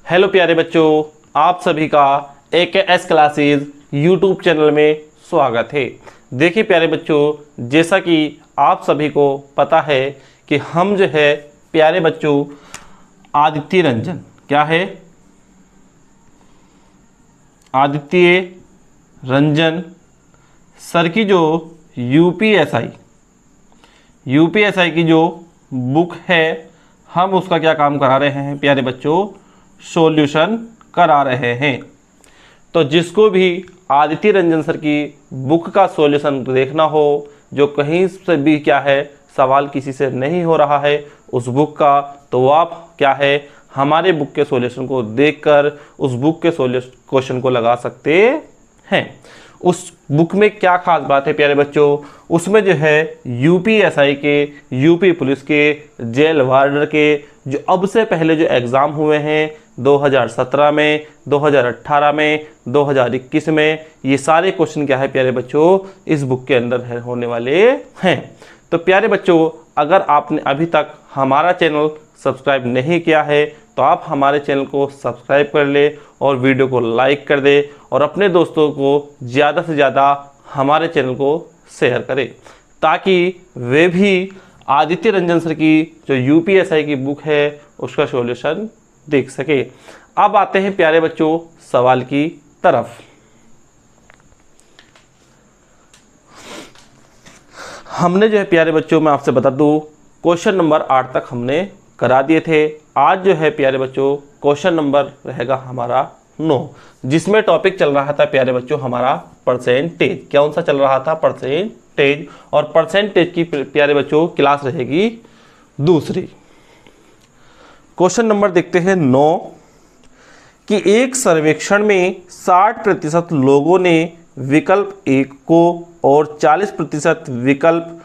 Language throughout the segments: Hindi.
हेलो प्यारे बच्चों, आप सभी का AKS क्लासेस यूट्यूब चैनल में स्वागत है। देखिए प्यारे बच्चों, जैसा कि आप सभी को पता है कि हम जो है प्यारे बच्चों आदित्य रंजन, क्या है, आदित्य रंजन सर की जो यूपीएसआई की जो बुक है, हम उसका क्या काम करा रहे हैं प्यारे बच्चों, सॉल्यूशन करा रहे हैं। तो जिसको भी आदित्य रंजन सर की बुक का सॉल्यूशन देखना हो, जो कहीं से भी क्या है सवाल किसी से नहीं हो रहा है उस बुक का, तो आप क्या है हमारे बुक के सॉल्यूशन को देखकर उस बुक के क्वेश्चन को लगा सकते हैं। उस बुक में क्या खास बात है प्यारे बच्चों, उसमें जो है यूपीएसआई के, यूपी पुलिस के, जेल वार्डर के जो अब से पहले जो एग्ज़ाम हुए हैं 2017 में, 2018 में, 2021 में, ये सारे क्वेश्चन क्या है प्यारे बच्चों इस बुक के अंदर होने वाले हैं। तो प्यारे बच्चों, अगर आपने अभी तक हमारा चैनल सब्सक्राइब नहीं किया है तो आप हमारे चैनल को सब्सक्राइब कर ले और वीडियो को लाइक कर दे और अपने दोस्तों को ज़्यादा से ज़्यादा हमारे चैनल को शेयर करें, ताकि वे भी आदित्य रंजन सर की जो यूपीएसआई की बुक है उसका सॉल्यूशन देख सके। अब आते हैं प्यारे बच्चों सवाल की तरफ। हमने जो है प्यारे बच्चों, मैं आपसे बता दूं, क्वेश्चन नंबर 8 तक हमने करा दिए थे। आज जो है प्यारे बच्चों क्वेश्चन नंबर रहेगा हमारा 9, जिसमें टॉपिक चल रहा था प्यारे बच्चों हमारा परसेंटेज। कौन सा चल रहा था? परसेंटेज। और परसेंटेज की प्यारे बच्चों क्लास रहेगी दूसरी। क्वेश्चन नंबर देखते हैं 9 कि एक सर्वेक्षण में 60% लोगों ने विकल्प ए को और 40% विकल्प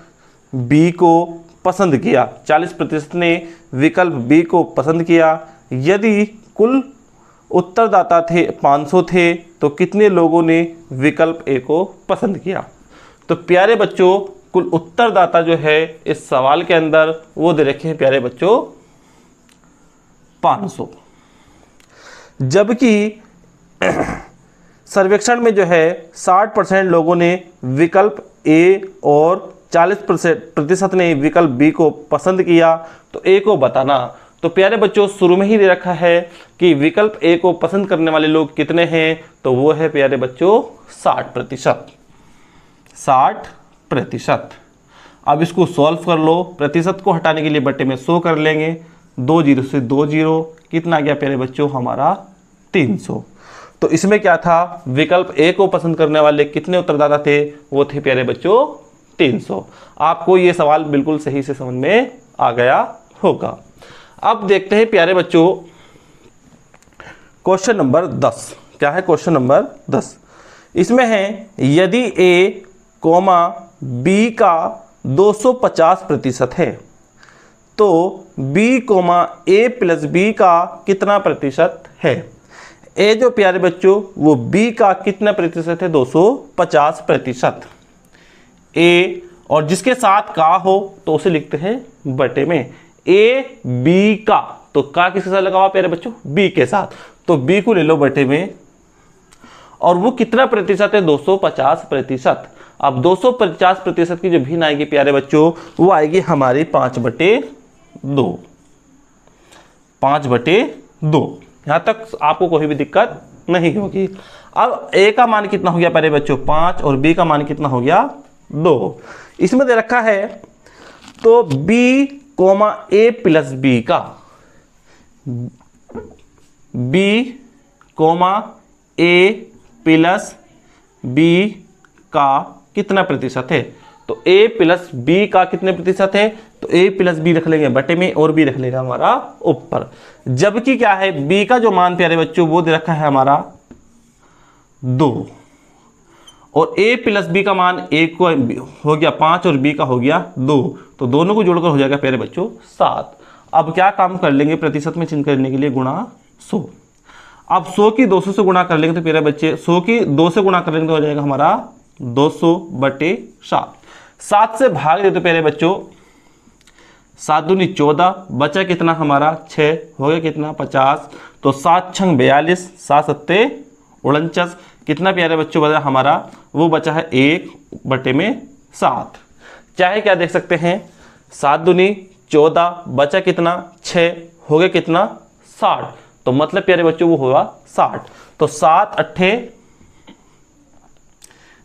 बी को पसंद किया। 40% ने विकल्प बी को पसंद किया। यदि कुल उत्तरदाता थे 500 थे तो कितने लोगों ने विकल्प ए को पसंद किया? तो प्यारे बच्चों कुल उत्तरदाता जो है इस सवाल के अंदर वो दे रखे हैं प्यारे बच्चों 500, जबकि सर्वेक्षण में जो है 60% लोगों ने विकल्प ए और 40% ने विकल्प बी को पसंद किया। तो ए को बताना। तो प्यारे बच्चों शुरू में ही दे रखा है कि विकल्प ए को पसंद करने वाले लोग कितने हैं, तो वो है प्यारे बच्चों 60%। 60%। अब इसको सॉल्व कर लो। प्रतिशत को हटाने के लिए बटे में 100 कर लेंगे। 2 जीरो से 2 जीरो, कितना गया प्यारे बच्चों हमारा 300। तो इसमें क्या था, विकल्प ए को पसंद करने वाले कितने उत्तरदाता थे, वो थे प्यारे बच्चों 300। आपको ये सवाल बिल्कुल सही से समझ में आ गया होगा। अब देखते हैं प्यारे बच्चों क्वेश्चन नंबर 10। क्या है क्वेश्चन नंबर 10? इसमें है यदि ए कोमा बी का 250% है तो बी कोमा ए प्लस बी का कितना प्रतिशत है? ए जो प्यारे बच्चों वो बी का कितना प्रतिशत है? 250%। ए और जिसके साथ का हो तो उसे लिखते हैं बटे में। ए बी का, तो का किसके साथ लगा हुआ प्यारे बच्चों? बी के साथ। तो बी को ले लो बटे में, और वो कितना प्रतिशत है? 250%। अब 250% की जो भिन्न आएगी प्यारे बच्चों वो आएगी हमारी 5/2। 5/2। यहां तक आपको कोई भी दिक्कत नहीं होगी। अब ए का मान कितना हो गया प्यारे बच्चों? 5, और बी का मान कितना हो गया? 2। इसमें दे रखा है तो बी कोमा ए प्लस बी का, बी कोमा ए प्लस बी का कितना प्रतिशत है? तो ए प्लस बी का कितने प्रतिशत है? तो ए प्लस बी रख लेंगे बटे में और बी रख लेगा हमारा ऊपर। जबकि क्या है, बी का जो मान प्यारे बच्चों वो दे रखा है हमारा 2, और a प्लस बी का मान a को हो गया 5 और b का हो गया 2, तो दोनों को जोड़कर हो जाएगा प्यारे बच्चों 7। अब क्या काम कर लेंगे, प्रतिशत में चिन्ह करने के लिए गुणा 100। अब 100 की 200 से गुणा कर लेंगे तो प्यारे बच्चे 100 की 2 से गुणा कर लेंगे तो हो जाएगा हमारा 200/7। 7 से भाग दे तो प्यारे बच्चों 7 दूनी 14, बचा कितना हमारा 6, हो गया कितना 50। तो 7 छंग 42, 7 सत्ते 49, कितना प्यारे बच्चों बचा हमारा, वो बचा है 1/7। चाहे क्या देख सकते हैं, 7 दूनी 14, बचा कितना 6, हो गया कितना 60, तो मतलब प्यारे बच्चों वो होगा 60। तो 7 अट्ठे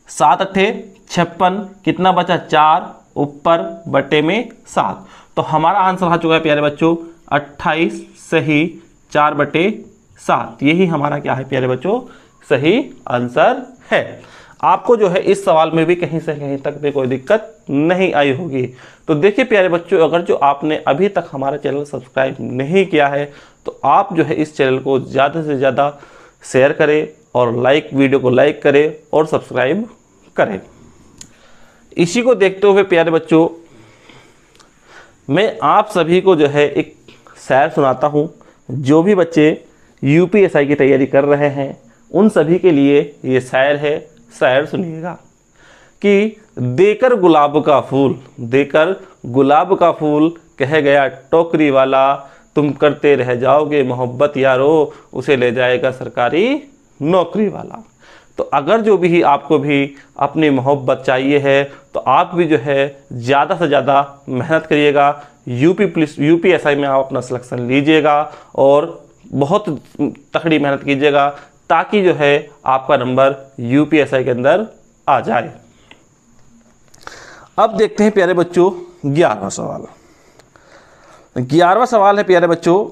56, कितना बचा 4 ऊपर बटे में 7, तो हमारा आंसर आ चुका है प्यारे बच्चों 28 सही 4/7। यही हमारा क्या है प्यारे बच्चों, सही आंसर है। आपको जो है इस सवाल में भी कहीं से कहीं तक भी कोई दिक्कत नहीं आई होगी। तो देखिए प्यारे बच्चों, अगर जो आपने अभी तक हमारा चैनल सब्सक्राइब नहीं किया है तो आप जो है इस चैनल को ज़्यादा से ज़्यादा शेयर करें और वीडियो को लाइक करें और सब्सक्राइब करें। इसी को देखते हुए प्यारे बच्चों, मैं आप सभी को जो है एक शायर सुनाता हूँ। जो भी बच्चे यूपीएसआई की तैयारी कर रहे हैं उन सभी के लिए ये शायर है। शायर सुनिएगा कि देकर गुलाब का फूल कह गया टोकरी वाला, तुम करते रह जाओगे मोहब्बत यारो, उसे ले जाएगा सरकारी नौकरी वाला। तो अगर जो भी आपको भी अपनी मोहब्बत चाहिए है तो आप भी जो है ज़्यादा से ज़्यादा मेहनत करिएगा, यूपीएसआई में आप अपना सिलेक्शन लीजिएगा और बहुत तगड़ी मेहनत कीजिएगा ताकि जो है आपका नंबर यूपीएसआई के अंदर आ जाए। अब देखते हैं प्यारे बच्चों 11वां सवाल। 11वां सवाल है प्यारे बच्चों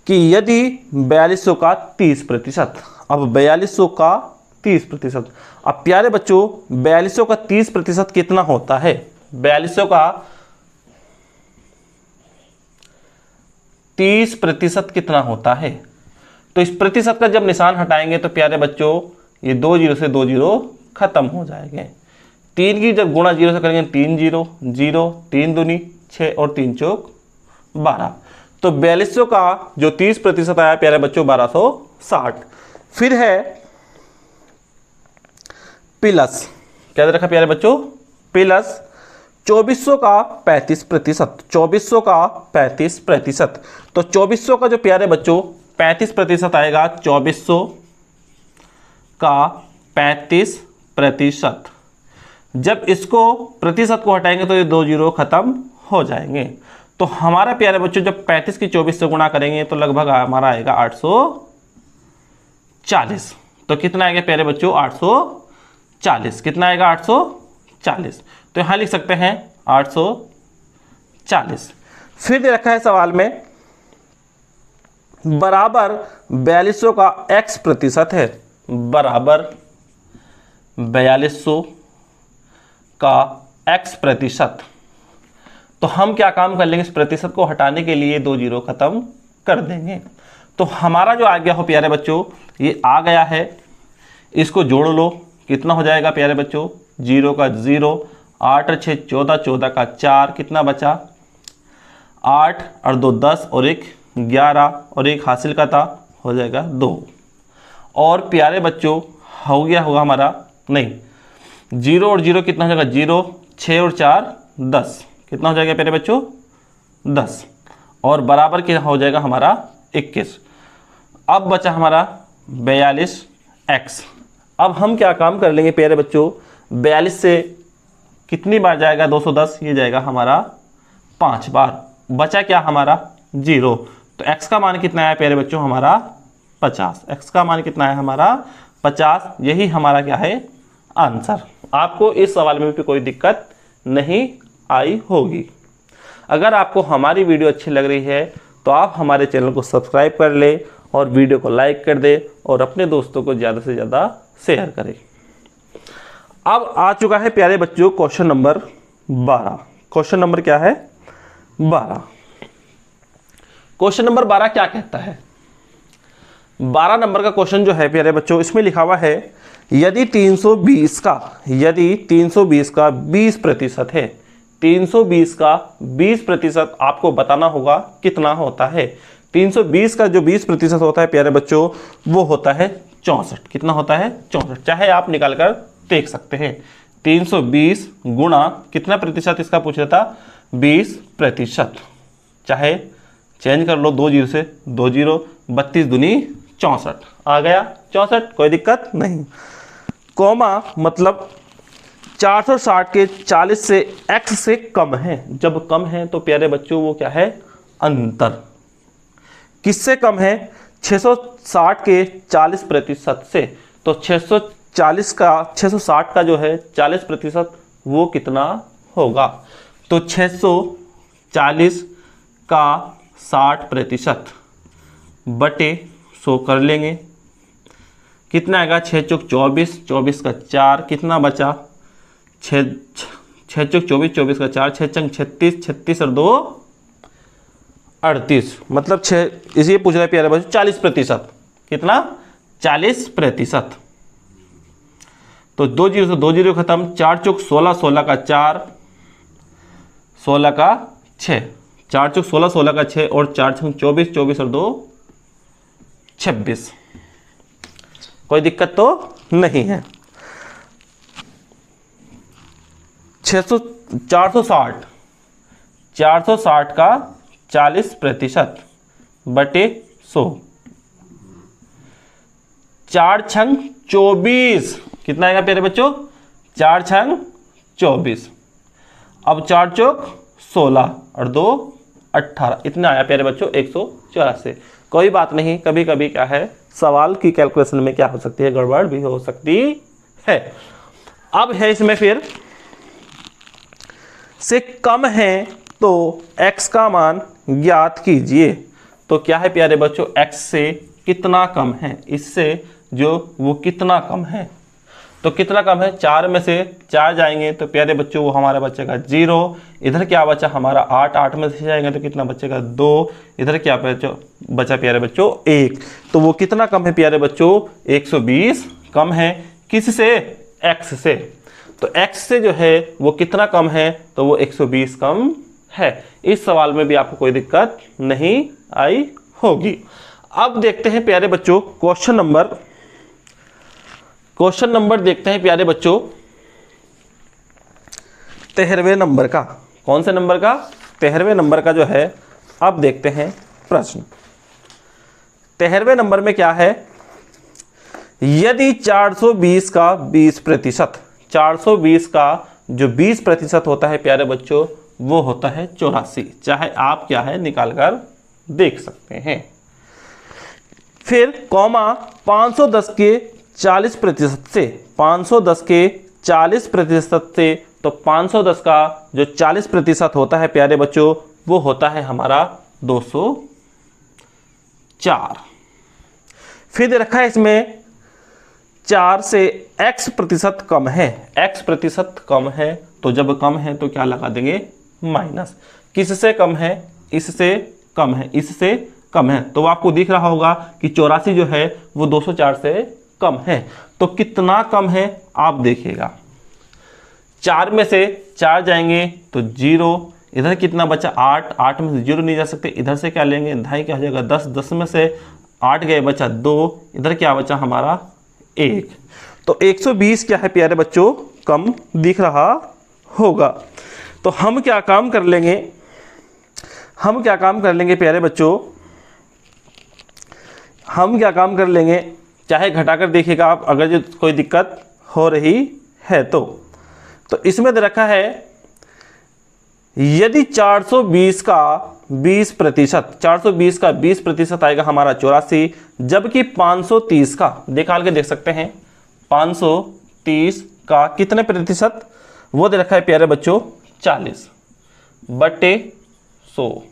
कि यदि 4200 का 30%, अब 4200 का 30%, अब प्यारे बच्चों 4200 का 30% कितना होता है? 4200 का 30% कितना होता है? तो इस प्रतिशत का जब निशान हटाएंगे तो प्यारे बच्चों ये 2 जीरो से 2 जीरो खत्म हो जाएंगे। 3 की जब गुणा 0 से करेंगे 3 जीरो 0, 3 दूनी 6 और 3 चौक 12। तो 4200 का जो 30% आया प्यारे बच्चों 1260। फिर है प्लस, क्या रखा प्यारे बच्चों? प्लस 2400 का 35%, 2400 का 35%। तो 2400 का जो प्यारे बच्चों 35% आएगा, 2400 का 35%। जब इसको प्रतिशत को हटाएंगे तो ये 2 जीरो खत्म हो जाएंगे। तो हमारा प्यारे बच्चों जब 35 की 24 से गुणा करेंगे तो लगभग हमारा आएगा 840। तो कितना आएगा प्यारे बच्चों? 840। कितना आएगा? 840। तो यहां लिख सकते हैं 840। फिर दे रखा है सवाल में बराबर 4200 का x प्रतिशत है, बराबर 4200 का x प्रतिशत। तो हम क्या काम कर लेंगे? इस प्रतिशत को हटाने के लिए 2 जीरो खत्म कर देंगे। तो हमारा जो आ गया हो प्यारे बच्चों, ये आ गया है, इसको जोड़ लो, कितना हो जाएगा प्यारे बच्चों? 0 का 0, 8 और 6 14, 14 का 4, कितना बचा? 8 और 2 10 और 1 11 और 1 हासिल का था, हो जाएगा 2। और प्यारे बच्चों हो गया होगा हमारा, नहीं 0 और 0 कितना हो जाएगा? 0, 6 और 4 10, कितना हो जाएगा प्यारे बच्चों? 10। और बराबर क्या हो जाएगा हमारा? 21। अब बचा हमारा 42x। अब हम क्या काम कर लेंगे प्यारे बच्चों? 42 से कितनी बार जाएगा? 210, ये जाएगा हमारा 5 बार। बचा क्या हमारा? 0। तो x का मान कितना है प्यारे बच्चों? हमारा 50। x का मान कितना है हमारा? 50। यही हमारा क्या है? आंसर। आपको इस सवाल में भी कोई दिक्कत नहीं आई होगी। अगर आपको हमारी वीडियो अच्छी लग रही है तो आप हमारे चैनल को सब्सक्राइब कर ले और वीडियो को लाइक कर दे और अपने दोस्तों को ज़्यादा से ज़्यादा शेयर करें। अब आ चुका है प्यारे बच्चों क्वेश्चन नंबर 12। क्वेश्चन नंबर क्या है? 12। क्वेश्चन नंबर 12 क्या कहता है? 12 नंबर का क्वेश्चन जो है प्यारे बच्चों, इसमें लिखा हुआ है यदि 320 का 20% है, 320 का 20% आपको बताना होगा कितना होता है। 320 का जो 20% होता है प्यारे बच्चों वो होता है 64। कितना होता है? 64। चाहे आप निकाल कर देख सकते हैं। 320 गुणा कितना प्रतिशत इसका पूछ रहा था? 20%। चाहे चेंज कर लो 2 जीरो से 2 जीरो, 32 दूनी 64 आ गया 64, कोई दिक्कत नहीं। कॉमा मतलब 460 के 40 से x से कम है। जब कम है तो प्यारे बच्चों वो क्या है, अंतर। किससे कम है, 660 के 40% से। तो 660 का जो है 40% वो कितना होगा, तो 640 का 60% बटे 100 कर लेंगे, कितना आएगा 6 चौक 24, 24 का 4 कितना बचा 6 चौक 24, 24 का 4 6 चंग 36, 36 और 2 38, मतलब 6 इसी पूछ रहा है प्यारे बच्चों 40%, कितना 40%। तो 2 जीरो से 2 जीरो खत्म, 4 चौक 16, 16 का 4, 16 का 6, 4 चौक 16, 16 का 6 और 4 छंग 24, 24 और 2 26, कोई दिक्कत तो नहीं है। 460 का 40% बटे 100, 4 छंग 24 कितना आएगा प्यारे बच्चों, 4 छंग 24, अब 4 चौक 16 और 2 18, इतना आया प्यारे बच्चों 184। कोई बात नहीं, कभी कभी क्या है सवाल की कैलकुलेशन में क्या हो सकती है, गड़बड़ भी हो सकती है। अब है इसमें फिर से कम है तो x का मान ज्ञात कीजिए। तो क्या है प्यारे बच्चों, x से कितना कम है, इससे जो वो कितना कम है, तो कितना कम है, 4 में से 4 जाएंगे तो प्यारे बच्चों वो हमारा बचेगा 0, इधर क्या बचा हमारा 8, 8 में से जाएंगे तो कितना बचेगा 2, इधर क्या बचा प्यारे बच्चों 1, तो वो कितना कम है प्यारे बच्चों 120 कम है, किससे, x से। तो x से जो है वो कितना कम है, तो वो 120 कम है। इस सवाल में भी आपको कोई दिक्कत नहीं आई होगी। अब देखते हैं प्यारे बच्चों क्वेश्चन नंबर देखते हैं प्यारे बच्चों 13वें नंबर का। कौन से नंबर का, 13वें नंबर का जो है। अब देखते हैं प्रश्न 13वें नंबर में क्या है, यदि 420 का 20%, 420 का जो 20% होता है प्यारे बच्चों वो होता है 84, चाहे आप क्या है निकाल कर देख सकते हैं। फिर कॉमा 510 के 40% से, 510 के 40% से, तो 510 का जो 40% होता है प्यारे बच्चों वो होता है हमारा 204। फिर रखा है इसमें 4 से x% कम है, x% कम है, तो जब कम है तो क्या लगा देंगे माइनस, किससे कम है, इससे कम है, इससे कम है, तो आपको दिख रहा होगा कि 84 जो है वो 204 से कम है। तो कितना कम है आप देखिएगा, 4 में से 4 जाएंगे तो 0, इधर कितना बचा 8, 8 में से 0 नहीं जा सकते, इधर से क्या लेंगे ढाई, क्या हो जाएगा 10, 10 में से 8 गए बचा 2, इधर क्या बचा हमारा 1, तो 120 क्या है प्यारे बच्चों कम दिख रहा होगा। तो हम क्या काम कर लेंगे, हम क्या काम कर लेंगे प्यारे बच्चों, हम क्या काम कर लेंगे, चाहे घटाकर देखिएगा आप अगर जो कोई दिक्कत हो रही है तो इसमें दे रखा है यदि 420 का 20%, 420 का 20% आएगा हमारा 84, जबकि 530 का निकाल के देख सकते हैं, 530 का कितने प्रतिशत वो दे रखा है प्यारे बच्चों 40 बटे 100,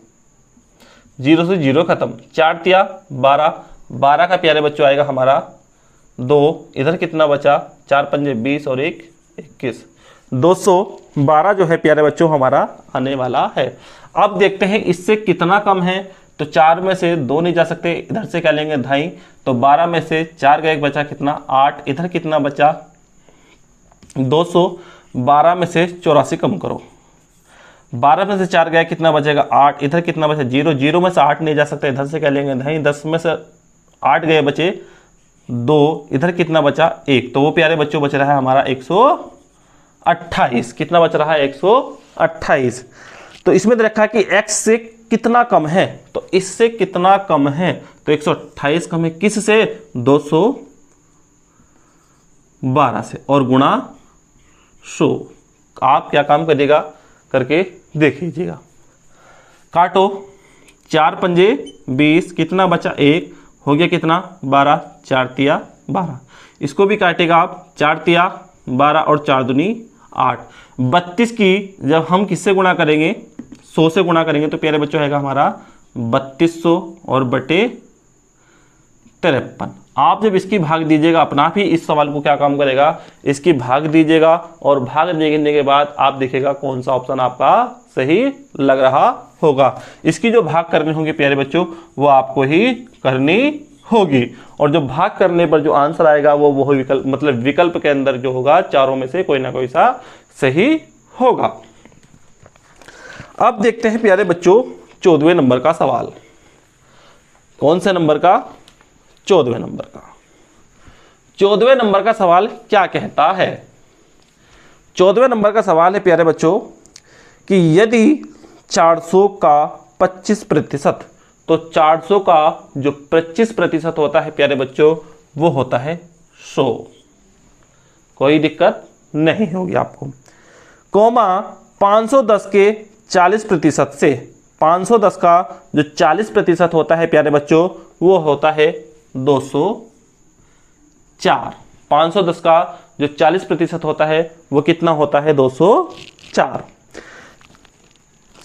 0 से 0 खत्म, 4 तिया 12, 12 का प्यारे बच्चों आएगा हमारा 2, इधर कितना बचा 4 पंजे 20 और 1 21, 212 जो है प्यारे बच्चों हमारा आने वाला है। अब देखते हैं इससे कितना कम है, तो 4 में से 2 नहीं जा सकते, इधर से क्या लेंगे ढाई, तो 12 में से 4 का 1 बचा कितना 8, इधर कितना बचा 212 में से 84 कम करो, 12 में से 4 गया कितना बचेगा 8, इधर कितना बचा 0, 0 में से 8 नहीं जा सकता, इधर से क्या लेंगे ढाई, 10 में से 8 गए बचे 2, इधर कितना बचा 1, तो वो प्यारे बच्चों बच रहा है हमारा 128, कितना बच रहा है 128। तो इसमें रखा कि x से कितना कम है, तो इससे कितना कम है, तो 128 कम है किससे, 212 से, और गुणा 100। आप क्या काम करिएगा, करके देख लीजिएगा। काटो, 4 पंजे 20, कितना बचा 1, हो गया कितना 12, 4 तिया 12। इसको भी काटेगा आप, 4 तिया 12 और 4 दूनी 8। 32 की जब हम किससे गुणा करेंगे, 100 से गुणा करेंगे, तो प्यारे बच्चों आएगा हमारा 3200 और बटे 53। आप जब इसकी भाग दीजिएगा, अपना भी इस सवाल को क्या काम करेगा, इसकी भाग दीजिएगा, और भाग देने के बाद आप देखिएगा कौन सा ऑप्शन आपका सही लग रहा होगा। इसकी जो भाग करनी होगी प्यारे बच्चों, वो आपको ही करनी होगी, और जो भाग करने पर जो आंसर आएगा वो विकल्प, मतलब विकल्प के अंदर जो होगा चारों में से कोई ना कोई सा सही होगा। अब देखते हैं प्यारे बच्चों 14वें नंबर का सवाल। कौन से नंबर का, 14वें नंबर का। 14वें नंबर का सवाल क्या कहता है, 14वें नंबर का सवाल है प्यारे बच्चों कि यदि 400 का 25%, तो 400 का जो 25% होता है प्यारे बच्चों, वो होता है 100। कोई दिक्कत नहीं होगी आपको। कोमा 510 के 40% से, 510 का जो 40% होता है प्यारे बच्चों, वो होता है 204। 510 का जो 40% होता है वो कितना होता है, 204।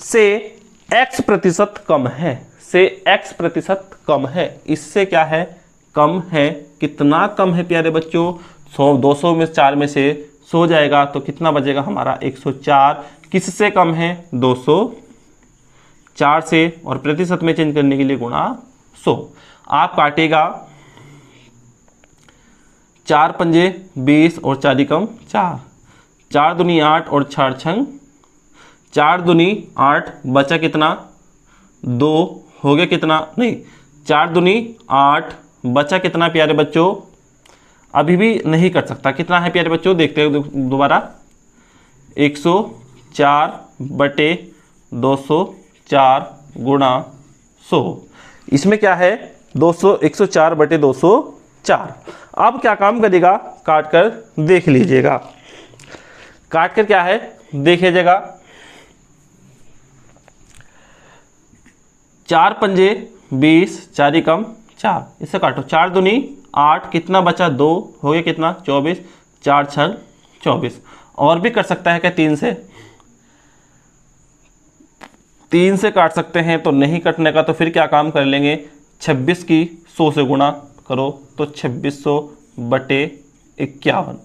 से x प्रतिशत कम है, से x प्रतिशत कम है, इससे क्या है, कम है। कितना कम है प्यारे बच्चों, 200 में 4 में से 100 जाएगा, तो कितना बचेगा हमारा 104। किससे कम है, 204 से, और प्रतिशत में चेंज करने के लिए गुणा 100। आप काटेगा, 4 पंजे 20 और 4 कम 4, 4 दूनी 8 और 4 छंग 4 दूनी 8, बचा कितना 2, हो गया कितना, नहीं 4 दूनी 8, बचा कितना प्यारे बच्चों, अभी भी नहीं कर सकता, कितना है प्यारे बच्चों, देखते हैं दोबारा, 104 बटे 204 गुणा 100। इसमें क्या है, 104 बटे 204। अब क्या काम करेगा, काट कर देख लीजिएगा। काट कर क्या है देखिएगा, 4 पंजे 20, 4 कम 4, इससे काटो, 4 दूनी 8, कितना बचा 2, हो गया कितना 24, 4 छंग 24। और भी कर सकता है क्या, 3 से काट सकते हैं, तो नहीं कटने का, तो फिर क्या काम कर लेंगे, 26 की 100 से गुणा करो, तो 2600 बटे 51।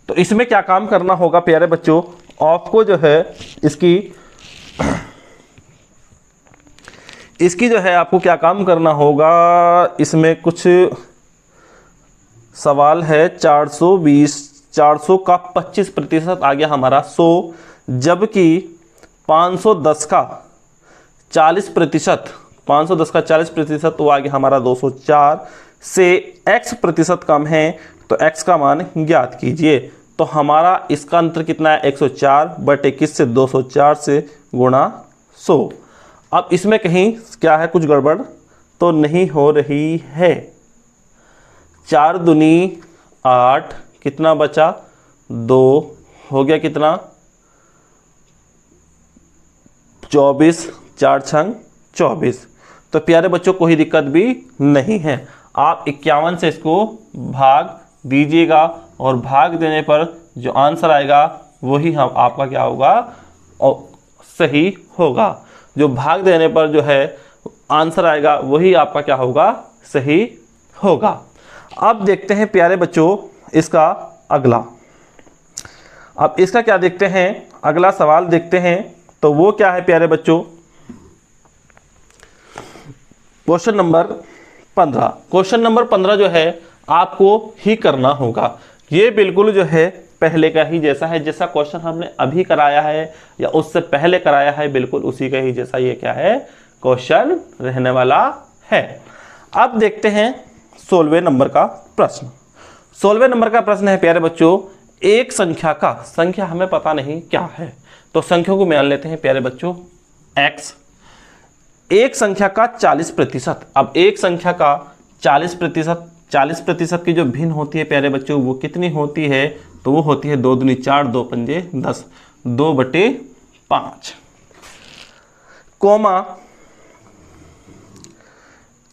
तो इसमें क्या काम करना होगा प्यारे बच्चों, आपको जो है इसकी जो है आपको क्या काम करना होगा, इसमें कुछ सवाल है, 400 का 25% आ गया हमारा 100, जबकि 510 का 40%, 510 का 40% वो आ गया हमारा 204। से x प्रतिशत कम है, तो x का मान ज्ञात कीजिए। तो हमारा इसका अंतर कितना है, 104 बटे किससे, 204 से गुणा 100। अब इसमें कहीं क्या है, कुछ गड़बड़ तो नहीं हो रही है। 4 दूनी 8, कितना बचा 2, हो गया कितना 24, 4 छंग 24। तो प्यारे बच्चों कोई दिक्कत भी नहीं है। आप 51 से इसको भाग दीजिएगा, और भाग देने पर जो आंसर आएगा वही हम आपका क्या होगा, और सही होगा। जो भाग देने पर जो है आंसर आएगा वही आपका क्या होगा, सही होगा। अब देखते हैं प्यारे बच्चों इसका अगला। अब इसका क्या देखते हैं, अगला सवाल देखते हैं। तो वो क्या है प्यारे बच्चों, क्वेश्चन नंबर 15। क्वेश्चन नंबर 15 जो है आपको ही करना होगा। ये बिल्कुल जो है पहले का ही जैसा है, जैसा क्वेश्चन हमने अभी कराया है या उससे पहले कराया है, बिल्कुल उसी का ही जैसा ये क्या है, क्वेश्चन रहने वाला है। अब देखते हैं 16वें नंबर का प्रश्न। 16वें नंबर का प्रश्न है प्यारे बच्चों, एक संख्या का, संख्या हमें पता नहीं क्या है, तो संख्या को मान लेते हैं प्यारे बच्चों x। एक संख्या का 40%, अब एक संख्या का 40% की जो भिन्न होती है प्यारे बच्चों वो कितनी होती है, तो वो होती है 2 दूनी 4, 2 पंजे 10, 2/5, कोमा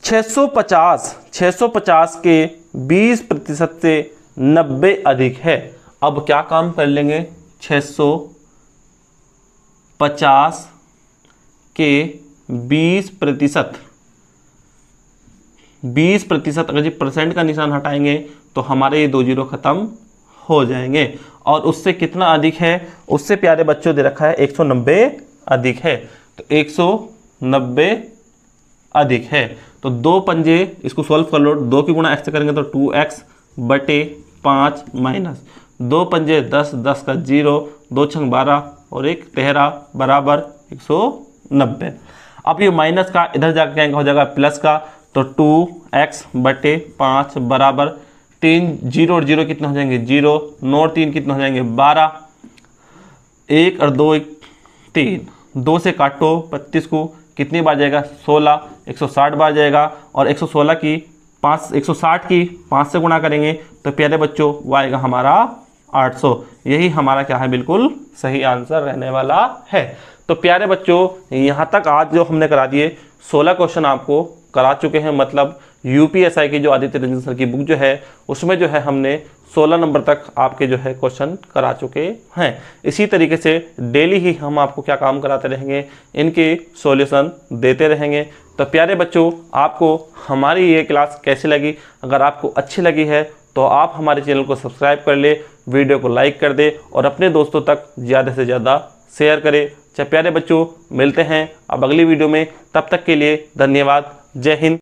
650 के 20% से 90 अधिक है। अब क्या काम कर लेंगे, 650 के 20% अगर जी परसेंट का निशान हटाएंगे तो हमारे ये 2 जीरो खत्म हो जाएंगे। और उससे कितना अधिक है, उससे प्यारे बच्चों दे रखा है 190 अधिक है, तो 190 अधिक है। तो 2 पंजे, इसको सॉल्व कर लो, 2 की गुणा x से करेंगे तो 2x/5 माइनस 2 पंजे 10, 10 का 0, 2 छंग 12 और 1 13 बराबर 190। अब ये माइनस का इधर जाकर क्या हो जाएगा प्लस का, तो 2x/5 बराबर 3, 0 और 0 कितने हो जाएंगे 0, 9 और 3 कितने हो जाएंगे 12, 1 और 2 3, 2 से काटो 25 को, कितनी बार जाएगा 16, 160 बार जाएगा। और 160 की 5 से गुणा करेंगे तो प्यारे बच्चों वो आएगा हमारा 800। यही हमारा क्या है बिल्कुल सही आंसर रहने वाला है। तो प्यारे बच्चों यहाँ तक आज जो हमने करा दिए 16 क्वेश्चन आपको करा चुके हैं, मतलब यूपीएसआई की जो आदित्य रंजन सर की बुक जो है उसमें जो है हमने 16 नंबर तक आपके जो है क्वेश्चन करा चुके हैं। इसी तरीके से डेली ही हम आपको क्या काम कराते रहेंगे, इनके सॉल्यूशन देते रहेंगे। तो प्यारे बच्चों आपको हमारी ये क्लास कैसी लगी, अगर आपको अच्छी लगी है तो आप हमारे चैनल को सब्सक्राइब कर ले, वीडियो को लाइक कर दे और अपने दोस्तों तक ज़्यादा से ज़्यादा शेयर करें। प्यारे बच्चों मिलते हैं अब अगली वीडियो में, तब तक के लिए धन्यवाद। जय हिंद।